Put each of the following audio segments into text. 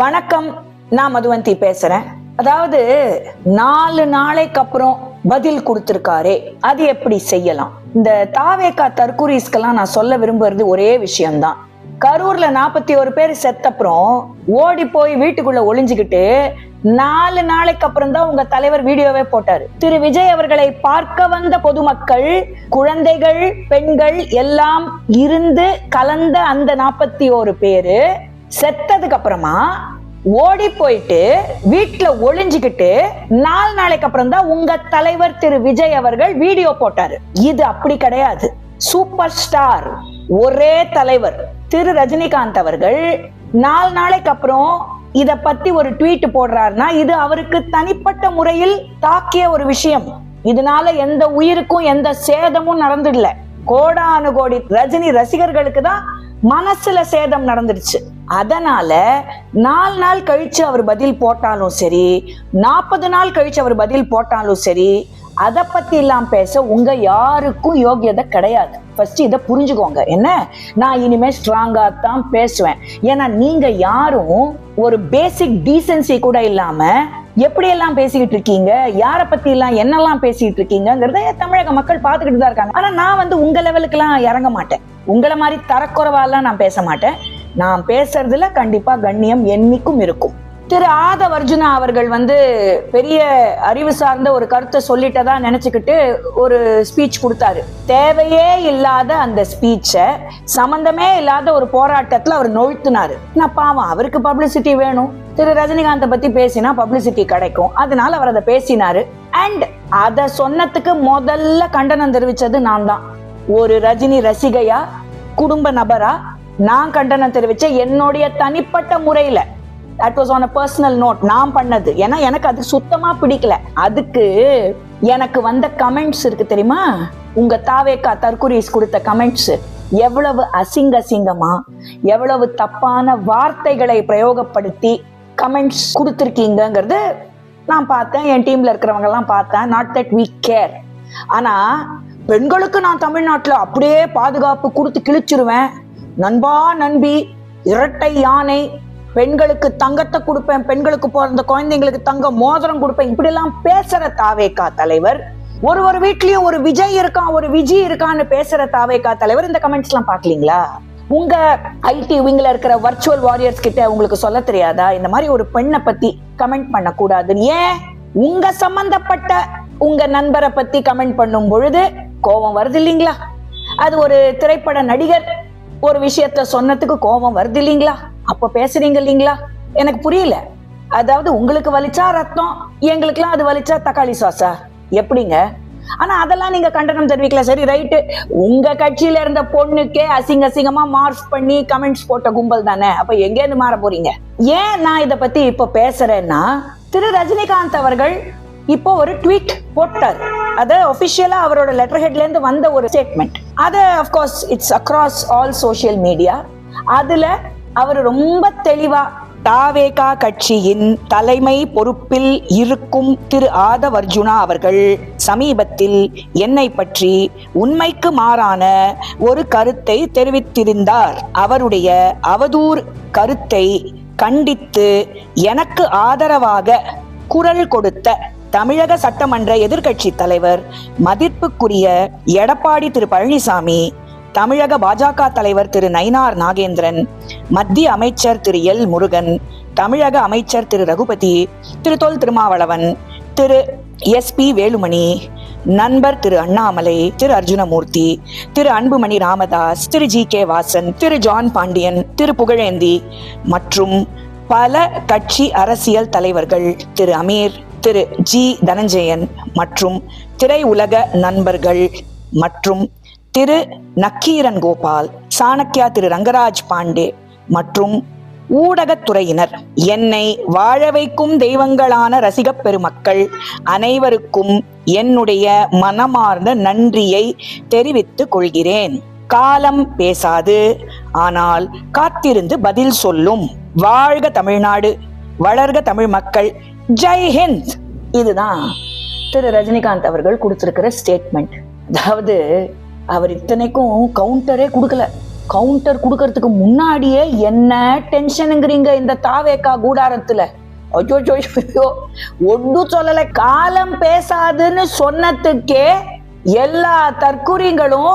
வணக்கம், நான் மதுவந்தி பேசுறேன். அதாவது 4 நாளைக்கு அப்புறம் பதில் கொடுத்திருக்காரே, அது எப்படி செய்யலாம்? இந்த தாவேகா தற்குறிஸ்கெல்லாம் நான் சொல்ல விரும்புறது ஒரே விஷயம்தான். கரூர்ல 41 பேர் செத்தப்புறம் ஓடி போய் வீட்டுக்குள்ள ஒளிஞ்சுக்கிட்டு 4 நாளைக்கு அப்புறம் தான் உங்க தலைவர் வீடியோவே போட்டாரு. திரு விஜய் அவர்களை பார்க்க வந்த பொதுமக்கள், குழந்தைகள், பெண்கள் எல்லாம் இருந்து கலந்த அந்த 41 பேரு செத்ததுக்கு அப்புறமா ஓடி போயிட்டு வீட்டுல ஒளிஞ்சுக்கிட்டு 4 நாளைக்கு அப்புறம் தான் உங்க தலைவர் திரு விஜய் அவர்கள் வீடியோ போட்டாரு. இது அப்படி கிடையாது. சூப்பர் ஸ்டார் ஒரே தலைவர் திரு ரஜினிகாந்த் அவர்கள் 4 நாளைக்கு அப்புறம் இத பத்தி ஒரு ட்வீட் போடுறாருன்னா இது அவருக்கு தனிப்பட்ட முறையில் தாக்கிய ஒரு விஷயம். இதனால எந்த உயிருக்கும் எந்த சேதமும் நடந்துடல. கோடானு கோடி ரஜினி ரசிகர்களுக்கு தான் மனசுல சேதம் நடந்துருச்சு. அதனால 4 நாள் கழிச்சு அவர் பதில் போட்டாலும் சரி, 40 நாள் கழிச்சு அவர் பதில் போட்டாலும் சரி, அதை பத்தி எல்லாம் பேச உங்க யாருக்கும் யோகியதை கிடையாது. ஃபர்ஸ்ட் இதை புரிஞ்சுக்கோங்க. என்ன, நான் இனிமே ஸ்ட்ராங்கா தான் பேசுவேன். ஏன்னா நீங்க யாரும் ஒரு பேசிக் டீசென்சி கூட இல்லாம எப்படி எல்லாம் பேசிக்கிட்டு இருக்கீங்க, யார பத்தி எல்லாம் என்னெல்லாம் பேசிட்டு இருக்கீங்கிறத தமிழக மக்கள் பார்த்துக்கிட்டு தான் இருக்காங்க. ஆனா நான் உங்க லெவலுக்கு எல்லாம் இறங்க மாட்டேன். உங்களை மாதிரி தரக்குறைவாலாம் நான் பேச மாட்டேன். நான் பேசுறதுல கண்டிப்பா கண்ணியம் என்னைக்கும் இருக்கும். திரு ஆதவ் அர்ஜுனா அவர்கள் பெரிய அறிவு சார்ந்த ஒரு கருத்தை சொல்லிட்டதா நினைச்சுக்கிட்டு ஒரு ஸ்பீச் கொடுத்தாரு. தேவையே இல்லாத அந்த ஸ்பீச்சை சம்பந்தமே இல்லாத ஒரு போராட்டத்துல அவர் நொழ்த்தினாரு. நான் பாவம், அவருக்கு பப்ளிசிட்டி வேணும். திரு ரஜினிகாந்தை பத்தி பேசினா பப்ளிசிட்டி கிடைக்கும், அதனால அவர் அதை பேசினாரு. அண்ட் அதை சொன்னதுக்கு முதல்ல கண்டனம் தெரிவிச்சது நான் தான். ஒரு ரஜினி ரசிகையா, குடும்ப நபரா நான் கண்டனம் தெரிவிச்ச என்னுடைய தனிப்பட்ட முறையில. That was on a personal note. நான் பண்ணது. ஏன்னா எனக்கு அது சுத்தமா பிடிக்கல. அதுக்கு எனக்கு வந்த கமெண்ட்ஸ் இருக்கு தெரியுமா? உங்க தாவேகா தற்குறிஸ் கொடுத்த கமெண்ட்ஸ் எவ்வளவு அசிங்கமா, எவ்வளவு தப்பான வார்த்தைகளை பிரயோகப்படுத்தி கமெண்ட்ஸ் கொடுத்துருக்கீங்கிறது நான் பார்த்தேன். என் டீம்ல இருக்கிறவங்க எல்லாம் பார்த்தேன். Not that we care. ஆனா பெண்களுக்கு நான் தமிழ்நாட்டுல அப்படியே பாதுகாப்பு கொடுத்து கிழிச்சிருவேன், நண்பா நண்பி, இரட்டை யானை, பெண்களுக்கு தங்கத்தை கொடுப்பேன், பெண்களுக்கு பிறந்த குழந்தைங்களுக்கு தங்க மோதிரம் கொடுப்பேன், இப்படி எல்லாம் பேசுற தாவேகா தலைவர், ஒரு வீட்லயும் ஒரு விஜய் இருக்கான், ஒரு விஜய் இருக்கான்னு பேசுற தாவேகா தலைவர் இந்த கமெண்ட்ஸ் எல்லாம் பாக்கலீங்களா? உங்க ஐடி விங்ல இருக்கிற வர்ச்சுவல் வாரியர்ஸ் கிட்ட உங்களுக்கு சொல்ல தெரியாதா இந்த மாதிரி ஒரு பெண்ணை பத்தி கமெண்ட் பண்ண கூடாதுன்னு? ஏன் உங்க சம்பந்தப்பட்ட உங்க நண்பரை பத்தி கமெண்ட் பண்ணும் பொழுது கோபம் வருது இல்லீங்களா? அது ஒரு திரைப்பட நடிகர் ஒரு விஷயத்த சொன்னதுக்கு கோபம் வருது இல்லீங்களா? அப்ப பேசுறீங்க இல்லீங்களா? எனக்கு புரியல. அதாவது உங்களுக்கு வலிச்சா ரத்தம், எங்களுக்குலாம் அது வலிச்சா தக்காளி சாஸா? எப்படிங்க? ஆனா அதெல்லாம் நீங்க கண்டனம் தெரிவிக்கல. சரி, ரைட்டு. உங்க கட்சியில இருந்த பொண்ணுக்கே அசிங்கமா மார்க் பண்ணி கமெண்ட்ஸ் போட்ட கும்பல் தானே. அப்ப எங்க இருந்து மாற போறீங்க? ஏன் நான் இத பத்தி இப்ப பேசுறேன்னா, திரு ரஜினிகாந்த் அவர்கள் இப்போ ஒரு ட்வீட் போட்டார். அது ஒபிஷியலா அவரோட லெட்டர் ஹெட்ல இருந்து வந்த ஒரு ஸ்டேட்மெண்ட். அது of course it's across all social media. அதுல அவர் ரொம்ப தெளிவா தாவேகா கட்சியின் தலைமை பொறுப்பில் இருக்கும் திரு ஆதவ் அர்ஜுனா அவர்கள் சமீபத்தில் என்னை பற்றி உண்மைக்கு மாறான ஒரு கருத்தை தெரிவித்திருந்தார். அவருடைய அவதூறு கருத்தை கண்டித்து எனக்கு ஆதரவாக குரல் கொடுத்த தமிழக சட்டமன்ற எதிர்க்கட்சி தலைவர் மதிப்புக்குரிய எடப்பாடி திரு பழனிசாமி, தமிழக பாஜக தலைவர் திரு நயினார் நாகேந்திரன், மத்திய அமைச்சர் திரு எல் முருகன், தமிழக அமைச்சர் திரு ரகுபதி, திரு தொல் திருமாவளவன், திரு SP வேலுமணி, நண்பர் திரு அண்ணாமலை, திரு அர்ஜுனமூர்த்தி, திரு அன்புமணி ராமதாஸ், திரு GK வாசன், திரு ஜான் பாண்டியன், திரு புகழேந்தி மற்றும் பல கட்சி அரசியல் தலைவர்கள், திரு அமீர், திரு G தனஞ்சயன் மற்றும் திரை உலக நண்பர்கள் மற்றும் திரு நக்கீரன் கோபால், சாணக்கியா திரு ரங்கராஜ் பாண்டே மற்றும் ஊடகத்துறையினர், என்னை வாழ வைக்கும் தெய்வங்களான ரசிக பெருமக்கள் அனைவருக்கும் என்னுடைய மனமார்ந்த நன்றியை தெரிவித்துக் கொள்கிறேன். காலம் பேசாது, ஆனால் காத்திருந்து பதில் சொல்லும். வாழ்க தமிழ்நாடு, வளர்க தமிழ் மக்கள், ஜெய் ஹிந்த். இதுதான் திரு ரஜினிகாந்த் அவர்கள் கொடுத்திருக்கிற ஸ்டேட்மெண்ட். அதாவது அவர் இத்தனைக்கும் கவுண்டரே கொடுக்கல. கவுண்டர் கொடுக்கறதுக்கு முன்னாடியே என்ன டென்ஷனுங்கிறீங்க இந்த தாவேக்கா கூடாரத்துல. ஐயோ ஒன்னும் சொல்லல. காலம் பேசாதுன்னு சொன்னதுக்கே எல்லா தற்குறிங்களும்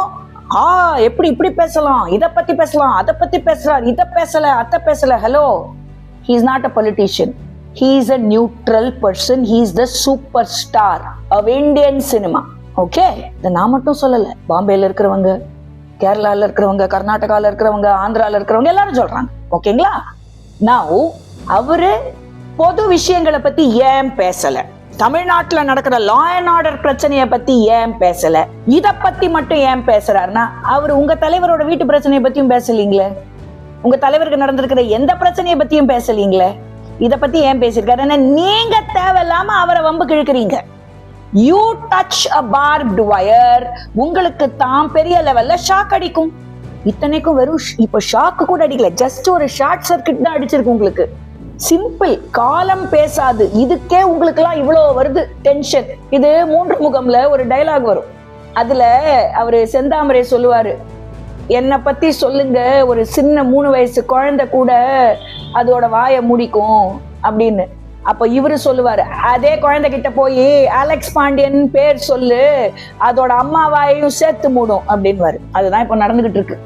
எப்படி இப்படி பேசலாம், இத பத்தி பேசலாம், அதை பத்தி பேசுறார், இத பேசல அத பேசல. Hello, he is not a politician, he is a neutral person, he is the superstar of Indian cinema. Okay, இதை நான் மட்டும் சொல்லல, பாம்பேல இருக்கிறவங்க, கேரளால இருக்கிறவங்க, கர்நாடகால இருக்கிறவங்க, ஆந்திரால இருக்கிறவங்க எல்லாரும் சொல்றாங்க. ஓகேங்களா? நவ் அவரு பொது விஷயங்களை பத்தி ஏன் பேசல? தமிழ்நாட்டுல நடக்கிற லா அண்ட் ஆர்டர் பிரச்சனைய பத்தி ஏன் பேசல? இத பத்தி மட்டும் ஏன் பேசுறாருன்னா, அவர் உங்க தலைவரோட வீட்டு பிரச்சனையை பத்தியும் பேசலீங்களே, உங்க தலைவருக்கு நடந்திருக்கிற எந்த பிரச்சனையை பத்தியும் பேசலீங்களே. இத பத்தி ஏன் பேசியிருக்காரு? நீங்க தேவையில்லாம அவரை வம்பு கிழக்குறீங்க. யூ டச் அ பார்ப்ட் வயர், உங்களுக்கு தான் பெரிய லெவல்ல ஷாக் அடிக்கும். இத்தனைக்கும் வெறும் இப்ப ஷாக்கு கூட அடிக்கல, ஜஸ்ட் ஒரு ஷார்ட் சர்க்கிட் தான் அடிச்சிருக்கு உங்களுக்கு. சிம்பிள். காலம் பேசாது, இதுக்கே உங்களுக்கு எல்லாம் இவ்வளவு வருது டென்ஷன். இது 3 முகம்ல ஒரு டைலாக் வரும், அதுல அவரு செந்தாமரை சொல்லுவாரு, என்னை பத்தி சொல்லுங்க, ஒரு சின்ன 3 வயசு குழந்தை கூட அதோட வாயை முடிக்கும் அப்படின்னு. அப்ப இவரு சொல்லுவாரு, அதே குழந்தை கிட்ட போய் அலெக்ஸ் பாண்டியன் பேர் சொல்லு, அதோட அம்மா வாயையும் சேர்த்து மூடும் அப்படின்னு. அதுதான் இப்ப நடந்துகிட்டு இருக்கு.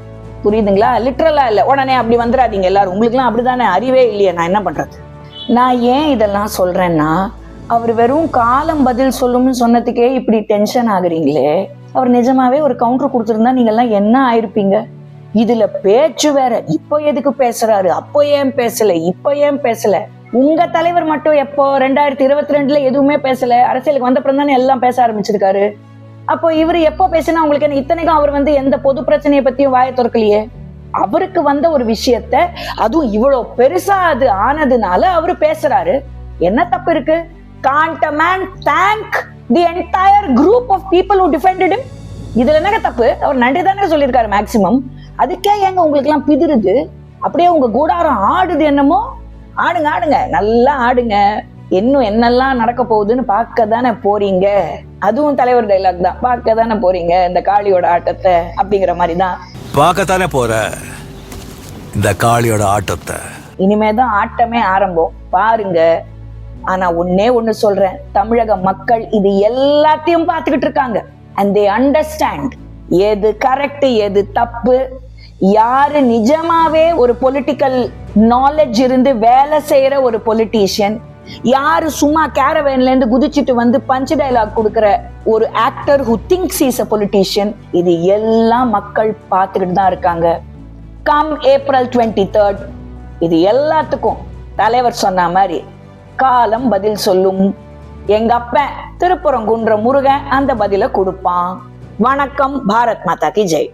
புரியுதுங்களா? லிட்ரலா இல்ல, உடனே அப்படி வந்துடாதீங்க எல்லாரும், உங்களுக்கு எல்லாம் அப்படிதானே, அறிவே இல்லையே, நான் என்ன பண்றது? நான் ஏன் இதெல்லாம் சொல்றேன்னா, அவர் வெறும் காலம் பதில் சொல்லும்னு சொன்னதுக்கே இப்படி டென்ஷன் ஆகுறீங்களே. அவர் நிஜமாவே ஒரு கவுண்டர் கொடுத்திருந்தா நீங்க எல்லாம் என்ன ஆயிருப்பீங்க? இதுல பேச்சு வேற. இப்போ எதுக்கு பேசுறாரு, அப்போ ஏன் பேசல, இப்போ ஏன் பேசல? உங்க தலைவர் மட்டும் எப்போ 2022 எதுவுமே பேசல, அரசியலுக்கு வந்தப்புறம் தானே எல்லாம் பேச ஆரம்பிச்சிருக்காரு. அப்போ இவரு எப்போ பேசினா உங்களுக்கு என்ன? இத்தனைக்கும் அவர் எந்த பொது பிரச்சனையை பத்தியும் வாயை திறக்கலையே. அவருக்கு வந்த ஒரு விஷயத்த, அதுவும் இவ்வளவு பெருசா அது ஆனதுனால அவரு பேசுறாரு. என்ன தப்பு இருக்கு? Can't a man thank the entire group of people who defended him? இதுல என்னங்க தப்பு? அவர் நன்றி தானே சொல்லியிருக்காரு மேக்சிமம். அதுக்கே ஏங்க உங்களுக்கு எல்லாம் பிதிருது? அப்படியே உங்க கூடாரம் ஆடுது என்னமோ. ஆடுங்க ஆடுங்க, நல்லா ஆடுங்க. இன்னும் என்னெல்லாம் நடக்க போகுதுன்னு பார்க்க தானே போறீங்க. அதுவும் தலைவர் டைலாக் தான், பார்க்க தானே போறீங்க இந்த காளியோட ஆட்டத்தை அப்படிங்கிற மாதிரி தான். பார்க்கத்தானே போற இந்த காளியோட ஆட்டத்தை. இனிமேதான் ஆட்டமே ஆரம்பம், பாருங்க. ஆனா ஒண்ணு சொல்றேன், தமிழக மக்கள் இது எல்லாத்தையும் பார்த்துக்கிட்டு இருக்காங்க. and they understand எது கரெக்ட், எது தப்பு, யாரு நிஜமாவே ஒரு பொலிட்டிக்கல் நாலேஜ் இருந்து வேலை செய்யற ஒரு பொலிட்டீஷியன், யாரு சும்மா கேரவேன்ல இருந்து குதிச்சுட்டு வந்து பஞ்ச் டைலாக் கொடுக்கிற ஒரு actor who thinks he is a politician. இது எல்லாம் மக்கள் பார்த்துக்கிட்டு தான் இருக்காங்க. கம் April 23rd இது எல்லாத்துக்கும் தலைவர் சொன்ன மாதிரி காலம் பதில் சொல்லும். எங்க அப்பன் திருப்புறங்குன்ற முருகன் அந்த பதில கொடுப்பான். வணக்கம். பாரத் மாதா கி ஜெய்.